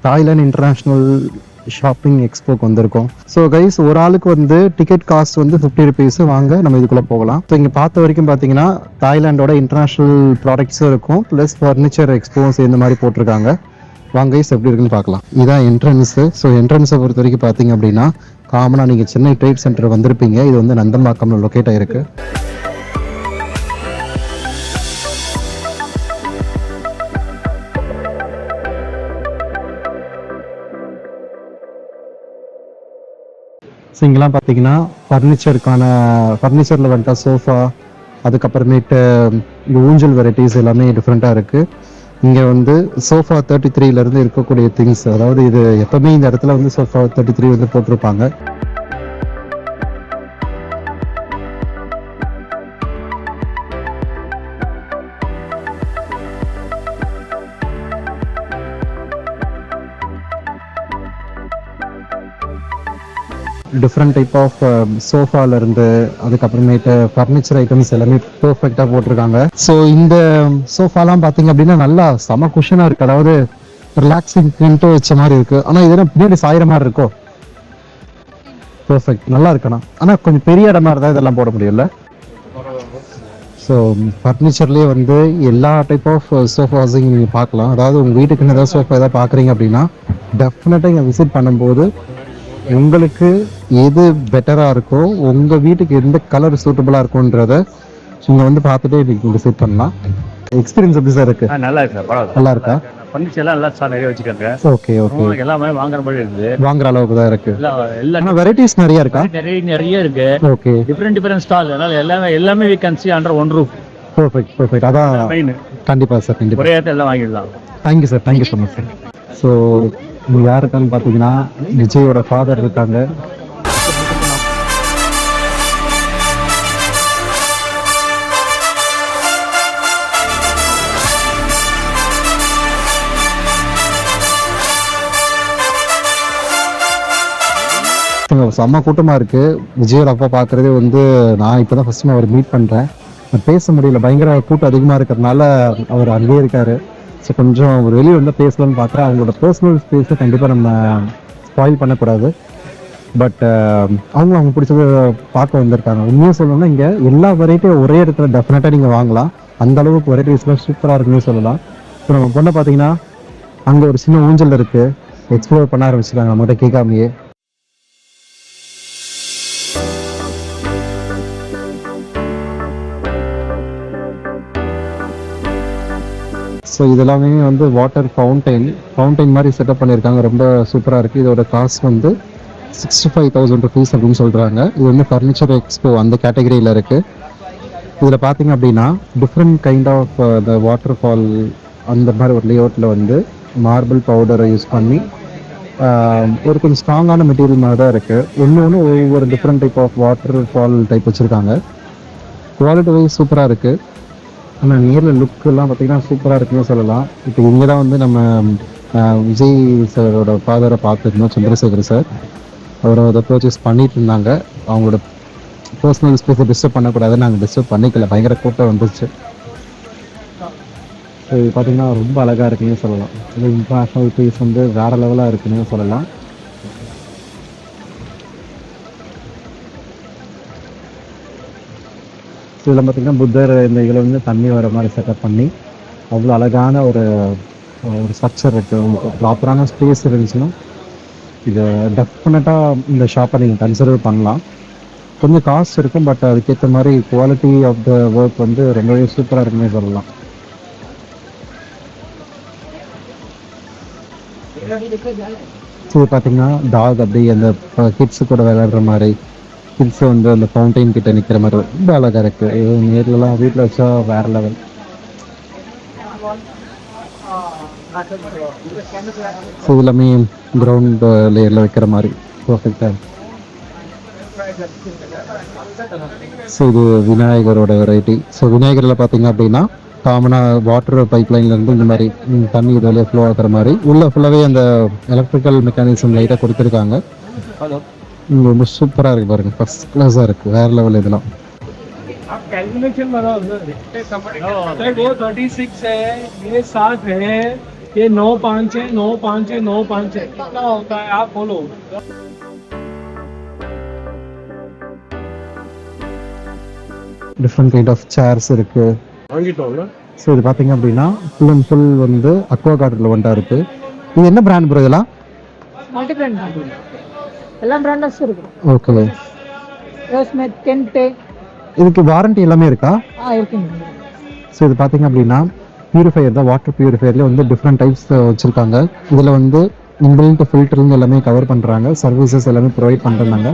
Thailand international shopping எக்ஸ்போக்கு வந்திருக்கோம். So guys, ஒரு ஆளுக்கு வந்து டிக்கெட் காஸ்ட் வந்து 50 rupees. வாங்க நம்ம இதுக்குள்ளே போகலாம். ஸோ இங்கே பார்த்த வரைக்கும் பார்த்தீங்கன்னா தாய்லாண்டோட இன்டர்நேஷ்னல் ப்ராடக்ட்ஸும் இருக்கும், ப்ளஸ் ஃபர்னிச்சர் எக்ஸ்போவும் சேர்ந்த மாதிரி போட்டிருக்காங்க. வாங்க கைஸ், எப்படி இருக்குன்னு பார்க்கலாம். இதான் என்ட்ரன்ஸு. ஸோ என்ட்ரன்ஸை பொறுத்த வரைக்கும் பார்த்தீங்க அப்படின்னா காமனாக நீங்கள் சென்னை ட்ரேட் சென்டர் வந்திருப்பீங்க. இது வந்து நந்தம்பாக்கம்ல லொக்கேட் ஆகிருக்கு. ஸோ இங்கெல்லாம் பார்த்தீங்கன்னா ஃபர்னிச்சரில் வந்துட்டா சோஃபா, அதுக்கப்புறமேட்டு இந்த ஊஞ்சல் வெரைட்டிஸ் எல்லாமே டிஃப்ரெண்ட்டாக இருக்குது. இங்கே வந்து சோஃபா 33 இருக்கக்கூடிய திங்ஸ், அதாவது இது எப்பவுமே இந்த இடத்துல வந்து சோஃபா 33 வந்து போட்டிருப்பாங்க. டிஃப்ரெண்ட் டைப் ஆஃப் சோஃபாலேருந்து அதுக்கப்புறமேட்டு ஃபர்னிச்சர் ஐட்டம்ஸ் எல்லாமே பர்ஃபெக்டாக போட்டிருக்காங்க. ஸோ இந்த சோஃபாலாம் பார்த்தீங்க அப்படின்னா நல்லா செம குஷனாக இருக்குது, அதாவது ரிலாக்ஸிங்ட்டு வச்ச மாதிரி இருக்குது. ஆனால் இதெல்லாம் பின்னாடி சாயிற மாதிரி இருக்கோ? பர்ஃபெக்ட், நல்லா இருக்கணும். ஆனால் கொஞ்சம் பெரிய இடமா இருந்தால் இதெல்லாம் போட முடியல. ஸோ ஃபர்னிச்சர்லேயே வந்து எல்லா டைப் ஆஃப் சோஃபாஸையும் நீங்கள் பார்க்கலாம். அதாவது உங்கள் வீட்டுக்குன்னு ஏதாவது சோஃபா ஏதாவது பார்க்குறீங்க அப்படின்னா டெஃபினட்டாக இங்கே விசிட் பண்ணும்போது உங்களுக்கு எது பெட்டராக இருக்கோ, உங்கள் வீட்டுக்கு எந்த கலர் சூட்டபுளாக இருக்கும்ன்றத நீங்கள் வந்து பார்த்துட்டு நீங்கள் டிசைட் பண்ணலாம். எக்ஸ்பீரியன்ஸ் எப்படி சார் இருக்குது? நல்லா இருக்கு சார். நல்லா இருக்கா? ஃபர்னிச்சர்லாம் நல்லா சார் நிறைய வச்சுருக்காங்க. Okay okay. எல்லாமே வாங்குற மாதிரி இருக்குது, வாங்குற அளவுக்கு தான் இருக்குது. எல்லாம் வெரைட்டிஸ் நிறைய இருக்கா? நிறைய இருக்கு. Okay, different stall. அதனால எல்லாமே we can see under one roof. Perfect. அதான் மெயின். கண்டிப்பாக சார், கண்டிப்பாக. ஒரே இடத்துல எல்லாம் வாங்கிடலாம். Thank you sir, thank you so much sir. So இங்கே யார் இருக்கான்னு பார்த்தீங்கன்னா விஜயோட ஃபாதர் இருக்காங்க. செம்ம கூட்டமாக இருக்குது. விஜயோட அப்பா பார்க்குறதே வந்து நான் இப்போ தான் ஃபஸ்ட் டைம் அவர் மீட் பண்ணுறேன். பேச முடியல, பயங்கர கூட்டம் அதிகமாக இருக்கிறதுனால அவர் அங்கேயே இருக்கார். ஸோ கொஞ்சம் ஒரு வெளியே வந்து பேசலாம்னு பார்க்குறேன். அவங்களோட பர்சனல் ஸ்பேஸை கண்டிப்பாக நம்ம ஸ்பாயில் பண்ணக்கூடாது. பட் அவங்க பிடிச்சதை பார்க்க வந்திருக்காங்க. உண்மையாக சொல்லணும்னா இங்கே எல்லா வெரைட்டியும் ஒரே இடத்துல டெஃபினட்டாக நீங்கள் வாங்கலாம். அந்த அளவுக்கு வெரைட்டிஸ்லாம் சூப்பராக இருக்குன்னு சொல்லலாம். ஸோ நம்ம பொண்ணை பார்த்தீங்கன்னா அங்கே ஒரு சின்ன ஊஞ்சல் இருக்குது, எக்ஸ்ப்ளோர் பண்ண ஆரம்பிச்சிருக்காங்க நம்மகிட்ட கேட்காமையே. ஸோ இதெல்லாமே வந்து வாட்டர் ஃபவுண்டைன் மாதிரி செட்டப் பண்ணியிருக்காங்க. ரொம்ப சூப்பராக இருக்குது. இதோட காஸ்ட் வந்து 65,000 rupees அப்படின்னு சொல்கிறாங்க. இது வந்து ஃபர்னிச்சர் எக்ஸ்போ அந்த கேட்டகரியில் இருக்குது. இதில் பார்த்தீங்க அப்படின்னா டிஃப்ரெண்ட் கைண்ட் ஆஃப் இந்த வாட்டர் ஃபால் அந்த மாதிரி ஒரு லேஅவுட்டில் வந்து மார்பிள் பவுடரை யூஸ் பண்ணி ஒரு கொஞ்சம் ஸ்ட்ராங்கான மெட்டீரியல் மாதிரி தான் இருக்குது. ஒன்று ஒவ்வொரு different type of waterfall type வச்சுருக்காங்க. குவாலிட்டி வைஸ் சூப்பராக இருக்குது. ஆனால் நேரில் லுக்கெல்லாம் பார்த்திங்கன்னா சூப்பராக இருக்குன்னு சொல்லலாம். இப்போ இங்கே தான் வந்து நம்ம விஜய் சாரோட ஃபாதரை பார்த்துருந்தோம், சந்திரசேகர் சார். அவரை அதை பர்ச்சேஸ் பண்ணிட்டு இருந்தாங்க. அவங்களோட பர்சனல் ஸ்பேஸை டிஸ்டர்ப் பண்ணக்கூடாதுன்னு நாங்கள் டிஸ்டர்ப் பண்ணிக்கல, பயங்கர கூட்டம் வந்துச்சு. ஸோ இது பார்த்திங்கன்னா ரொம்ப அழகாக இருக்குன்னு சொல்லலாம். இது இன்டர்நேஷ்னல் பீஸ் வந்து வேறு லெவலாக இருக்குன்னு சொல்லலாம். இதில் பார்த்திங்கன்னா புத்தர் இந்த இதில் வந்து தண்ணி வர மாதிரி செட்டப் பண்ணி அவ்வளோ அழகான ஒரு ஸ்ட்ரக்சர் இருக்குது. உங்களுக்கு ப்ராப்பரான ஸ்பேஸ் இருந்துச்சுன்னா இதை டெஃபினட்டாக இந்த ஷாப்பை நீங்கள் கன்சிடர் பண்ணலாம். கொஞ்சம் காஸ்ட் இருக்கும், பட் அதுக்கேற்ற மாதிரி குவாலிட்டி ஆஃப் த ஒர்க் வந்து ரொம்பவே சூப்பராக இருக்குன்னே சொல்லலாம். ஸோ பார்த்திங்கன்னா டாக் அப்படி அந்த கிட்ஸு கூட விளையாடுற மாதிரி, கிட்ஸு வந்து அந்த ஃபவுண்டைன் கிட்ட நிற்கிற மாதிரி ரொம்ப அழகாக இருக்குது. இது நேர்லலாம் வீட்டில் வச்சா வேறு லெவல். ஸோ எல்லாமே கிரவுண்ட் லேயரில் வைக்கிற மாதிரி பர்ஃபெக்டாக. ஸோ இது விநாயகரோட வெரைட்டி. ஸோ விநாயகரில் பார்த்தீங்க அப்படின்னா காமனாக வாட்டர் பைப்லைன்லேருந்து இந்த மாதிரி தண்ணி இது வழியாக ஃப்ளோ ஆகிற மாதிரி உள்ளே ஃபுல்லாகவே அந்த எலக்ட்ரிக்கல் மெக்கானிசம் லைட்டாக கொடுத்துருக்காங்க. ரொம்ப சூப்பராக இருக்குது பாருங்க, ஃபர்ஸ்ட் கிளாஸாக இருக்குது, வேறு லெவல் இதெல்லாம். कैलकुलेशन बताओ सर, वो 36 है, ये 7 है, ये 956 956 956 कितना होता है आप बोलो। டிஃப்ரெண்ட் கைண்ட் ஆஃப் சேர்ஸ் இருக்கு. வாங்கிட்டோம்ல. ஸோ இது பார்த்தீங்க அப்படின்னா ஃபுல் அண்ட் ஃபுல் வந்து அக்வா கார்டில் வந்துட்டா இருக்கு. இது என்ன பிராண்ட் ப்ரோ இதெல்லாம்? மல்டி பிராண்ட் எல்லா பிராண்டஸும் இருக்கு. ஓகே. ரோஸ்மெட் டென்ட் இதுக்கு வாரண்டி எல்லாமே இருக்கா? இருக்குங்க. ஸோ இது பார்த்தீங்க அப்படின்னா பியூரிஃபையர் தான், வாட்டர் பியூரிஃபையர்லேயே வந்து டிஃப்ரெண்ட் டைப்ஸ் வச்சுருக்காங்க. இதில் வந்து இன்பில்ட் ஃபில்டரிங் எல்லாமே கவர் பண்ணுறாங்க, சர்வீசஸ் எல்லாமே ப்ரொவைட் பண்ணுறாங்க.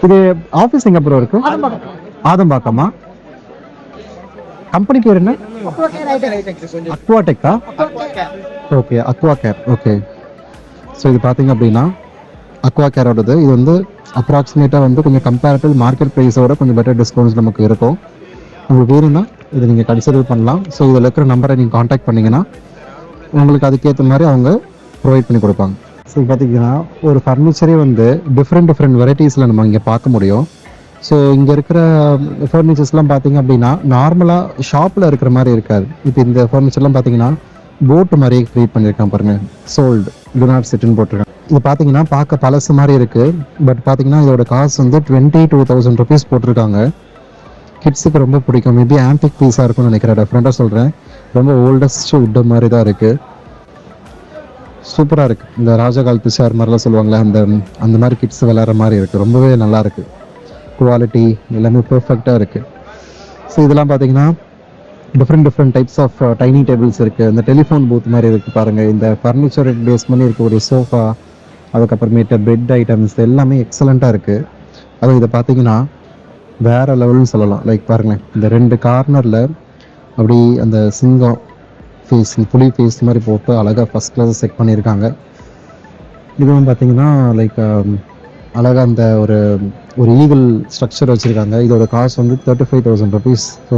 இது ஆஃபீஸ் எங்கே ப்ரோ இருக்கு? ஆதம்பாக்கமா? கம்பெனி பேர் என்ன? அக்வாடெக்கா? Okay, aqua care. Okay. So இது பார்த்தீங்க அப்படின்னா அக்வா கேரோடது. இது வந்து அப்ராக்சிமேட்டாக வந்து கொஞ்சம் கம்பேரிட்டிவ் மார்க்கெட் ப்ரைஸோட கொஞ்சம் பெட்டர் டிஸ்கவுண்ட்ஸ் நமக்கு இருக்கும். உங்களுக்கு வேணும்னா இதை நீங்கள் கன்சிடர் பண்ணலாம். ஸோ இதில் இருக்கிற நம்பரை நீங்கள் காண்டாக்ட் பண்ணிங்கன்னா உங்களுக்கு அதுக்கேற்ற மாதிரி அவங்க ப்ரொவைட் பண்ணி கொடுப்பாங்க. ஸோ பார்த்தீங்கன்னா ஒரு ஃபர்னிச்சரே வந்து டிஃப்ரெண்ட் வெரைட்டிஸில் நம்ம இங்கே பார்க்க முடியும். ஸோ இங்கே இருக்கிற ஃபர்னிச்சர்ஸ்லாம் பார்த்தீங்க அப்படின்னா நார்மலாக ஷாப்பில் இருக்கிற மாதிரி இருக்காது. இப்போ இந்த ஃபர்னிச்சர்லாம் பார்த்தீங்கன்னா போட்டு மாதிரியே க்ரியேட் பண்ணியிருக்கான் பாருங்க, சோல்டு டு நாட் சிட்னு போட்டிருக்காங்க. இது பார்த்தீங்கன்னா பார்க்க பழசு மாதிரி இருக்குது. பட் பார்த்தீங்கன்னா இதோட காசு வந்து 22,000 rupees போட்டிருக்காங்க. கிட்ஸுக்கு ரொம்ப பிடிக்கும். மேபி ஆன்டிக் பீஸாக இருக்கும்னு நினைக்கிறேன். டெஃபரெண்டாக சொல்கிறேன், ரொம்ப ஓல்டஸ்ட் வுட் மாதிரி தான் இருக்குது. சூப்பராக இருக்குது. இந்த ராஜா காலத்து சேர் மாதிரிலாம் சொல்லுவாங்களே, அந்த மாதிரி கிட்ஸ் விளையாடுற மாதிரி இருக்குது. ரொம்பவே நல்லா இருக்குது. குவாலிட்டி எல்லாமே பெர்ஃபெக்டாக இருக்குது. ஸோ இதெல்லாம் பார்த்தீங்கன்னா different types of tiny tables இருக்குது. இந்த டெலிஃபோன் பூத் மாதிரி இருக்குது பாருங்கள். இந்த ஃபர்னிச்சர் பேஸ் பண்ணி இருக்க ஒரு சோஃபா, அதுக்கப்புறமேட்டு பெட் ஐட்டம்ஸ் எல்லாமே எக்ஸலண்ட்டாக இருக்குது. அதுவும் இதை பார்த்தீங்கன்னா வேறு லெவல்னு சொல்லலாம். லைக் பாருங்களேன், இந்த 2 கார்னரில் அப்படி அந்த சிங்கம் ஃபேஸ், புலி ஃபேஸ் மாதிரி போட்டு அழகாக ஃபஸ்ட் கிளாஸ் செட் பண்ணியிருக்காங்க. இதுவும் பார்த்தீங்கன்னா லைக் அழகாக அந்த ஒரு ஈகிள் ஸ்ட்ரக்சர் வச்சுருக்காங்க. இதோட காஸ்ட் வந்து 35,000 rupees. ஸோ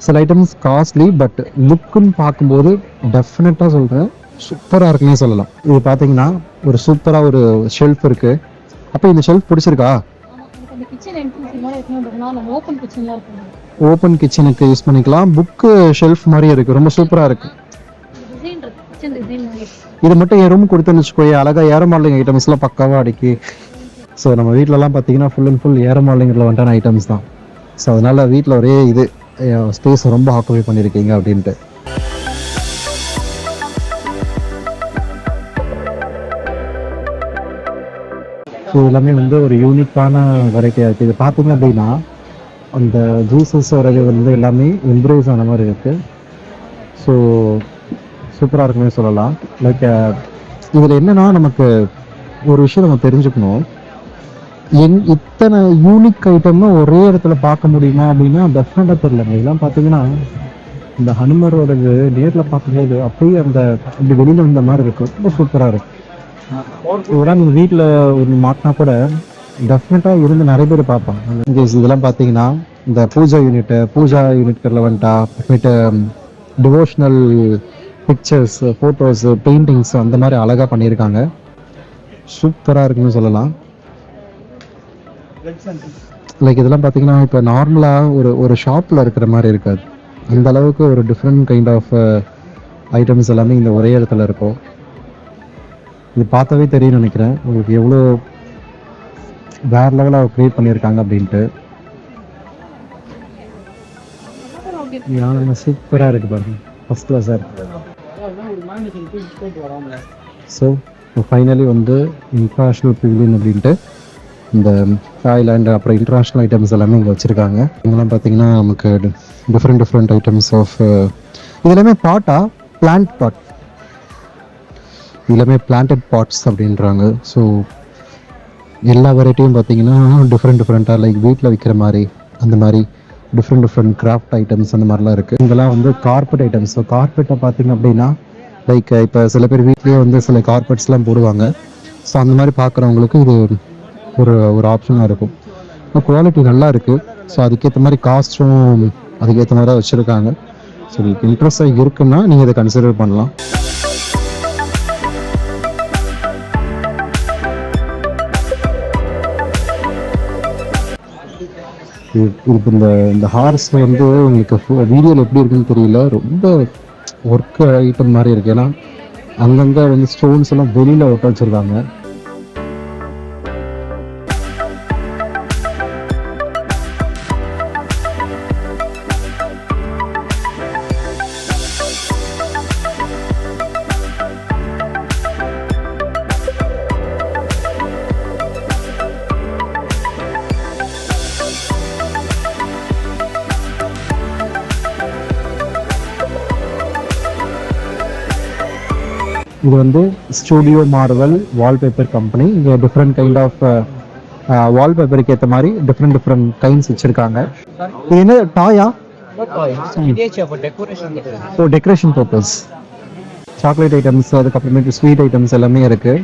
சில ஐட்டம்ஸ் காஸ்ட்லி, பட் லுக்குன்னு பார்க்கும்போது டெஃபினட்டாக சொல்கிறேன் சூப்பராக இருக்குன்னே சொல்லலாம். இது பார்த்தீங்கன்னா ஒரு சூப்பராக ஒரு ஷெல்ஃப் இருக்குது. அப்போ இந்த ஷெல்ஃப் பிடிச்சிருக்கா? ஓப்பன் கிச்சனுக்கு யூஸ் பண்ணிக்கலாம். புக்கு ஷெல்ஃப் மாதிரியே இருக்குது, ரொம்ப சூப்பராக இருக்குது. இது மட்டும் என் ரூம் கொடுத்துன்னு வச்சுக்கோ, அழகாக ஏர் மாடலிங் ஐட்டம்ஸ்லாம் பக்காவாக அடிக்கி. ஸோ நம்ம வீட்டிலலாம் பார்த்தீங்கன்னா ஃபுல் அண்ட் ஃபுல் ஏர் மாடலிங்கில் வந்துட்டான ஐட்டம்ஸ் தான். ஸோ அதனால் வீட்டில் ஒரே இது ஸ்பேஸ் ரொம்ப ஆக்குபை பண்ணியிருக்கீங்க அப்படின்ட்டு. ஸோ எல்லாமே வந்து ஒரு யூனிக்கான வெரைட்டியாக இருக்குது. இது பார்த்தீங்க அப்படின்னா அந்த ஜூஸஸோட வந்து எல்லாமே எம்ப்ரேஸ் ஆன மாதிரி இருக்குது. ஸோ சூப்பராக இருக்குமே சொல்லலாம். லைக் இதில் என்னென்னா நமக்கு ஒரு விஷயம் நம்ம தெரிஞ்சுக்கணும். இத்தனை யூனிக் ஐட்டம்னா ஒரே இடத்துல பார்க்க முடியுமா அப்படின்னா டெஃபினட்டாக தெரியல. இதெல்லாம் பார்த்தீங்கன்னா இந்த ஹனுமரோடது நேரில் பார்க்கும்போது அப்படியே அந்த இப்படி வெளியில் வந்த மாதிரி இருக்கும். ரொம்ப சூப்பராக இருக்கும். இதெல்லாம் நீங்கள் வீட்டில் ஒரு மாட்டினா கூட டெஃபினட்டாக இருந்து நிறைய பேர் பார்ப்பாங்க. இதெல்லாம் பார்த்தீங்கன்னா இந்த பூஜா யூனிட்களில் வந்துட்டா அப்புறமேட்டு டிவோஷனல் பிக்சர்ஸ், ஃபோட்டோஸ், பெயிண்டிங்ஸ் அந்த மாதிரி அழகாக பண்ணியிருக்காங்க. சூப்பராக இருக்குன்னு சொல்லலாம். லைக் இதெல்லாம் பார்த்தீங்கன்னா இப்போ நார்மலாக ஒரு ஷாப்பில் இருக்கிற மாதிரி இருக்காது. அந்த அளவுக்கு ஒரு டிஃப்ரெண்ட் கைண்ட் ஆஃப் ஐட்டம்ஸ் எல்லாமே இந்த ஒரே இடத்துல இருக்கும். இது பார்த்தாவே தெரியும்னு நினைக்கிறேன் உங்களுக்கு எவ்வளோ வேற லெவலாக க்ரியேட் பண்ணியிருக்காங்க அப்படின்ட்டு. சூப்பராக இருக்குது பாருங்க, ஃபர்ஸ்ட் கிளாஸாக இருக்குது. ஸோ ஃபைனலி வந்து இன்டர்நேஷ்னல் பிவிலியன் அப்படின்ட்டு இந்த தாய்லாண்டு அப்புறம் இன்டர்நேஷ்னல் ஐட்டம்ஸ் எல்லாமே இங்கே வச்சுருக்காங்க. இங்கெல்லாம் பார்த்தீங்கன்னா நமக்கு டிஃப்ரெண்ட் ஐட்டம்ஸ் ஆஃப் இது எல்லாமே பாட்டா, பிளான்ட் பாட், எல்லாமே பிளான்டட் பாட்ஸ் அப்படின்றாங்க. ஸோ எல்லா வெரைட்டியும் பார்த்தீங்கன்னா டிஃப்ரெண்ட்டாக லைக் வீட்டில் விற்கிற மாதிரி அந்த மாதிரி டிஃப்ரெண்ட் கிராஃப்ட் ஐட்டம்ஸ் அந்த மாதிரிலாம் இருக்குது. இதெல்லாம் வந்து கார்பெட் ஐட்டம்ஸ். ஸோ கார்பெட்டை பார்த்தீங்க அப்படின்னா லைக் இப்போ சில பேர் வீட்லேயே வந்து சில கார்பெட்ஸ்லாம் போடுவாங்க. ஸோ அந்த மாதிரி பார்க்குறவங்களுக்கு இது ஒரு ஆப்ஷனாக இருக்கும். குவாலிட்டி நல்லா இருக்குது. ஸோ அதுக்கேற்ற மாதிரி காஸ்ட்டும் அதுக்கேற்ற மாதிரி தான் வச்சுருக்காங்க. ஸோ உங்களுக்கு இன்ட்ரெஸ்டாக இருக்குன்னா நீங்கள் இதை கன்சிடர் பண்ணலாம். இப்போ இந்த ஹார்ஸ் வந்து உங்களுக்கு வீடியோவில் எப்படி இருக்குன்னு தெரியல, ரொம்ப ஒர்க் ஐட்டம் மாதிரி இருக்குது. ஏன்னா அங்கங்கே வந்து ஸ்டோன்ஸ் எல்லாம் வெளியில் ஒட்ட வச்சுருக்காங்க. இது வந்து ஸ்டூடியோ மார்வல் வால்பேப்பர் கம்பெனி. இங்கே டிஃப்ரெண்ட் கைண்ட் ஆஃப் வால்பேப்பருக்கு ஏற்ற மாதிரி டிஃப்ரெண்ட் கைண்ட்ஸ் வச்சுருக்காங்க. இது என்ன டாயா? Decoration purpose. சாக்லேட் ஐட்டம்ஸ், அதுக்கப்புறமேட்டு ஸ்வீட் ஐட்டம்ஸ் எல்லாமே இருக்குது.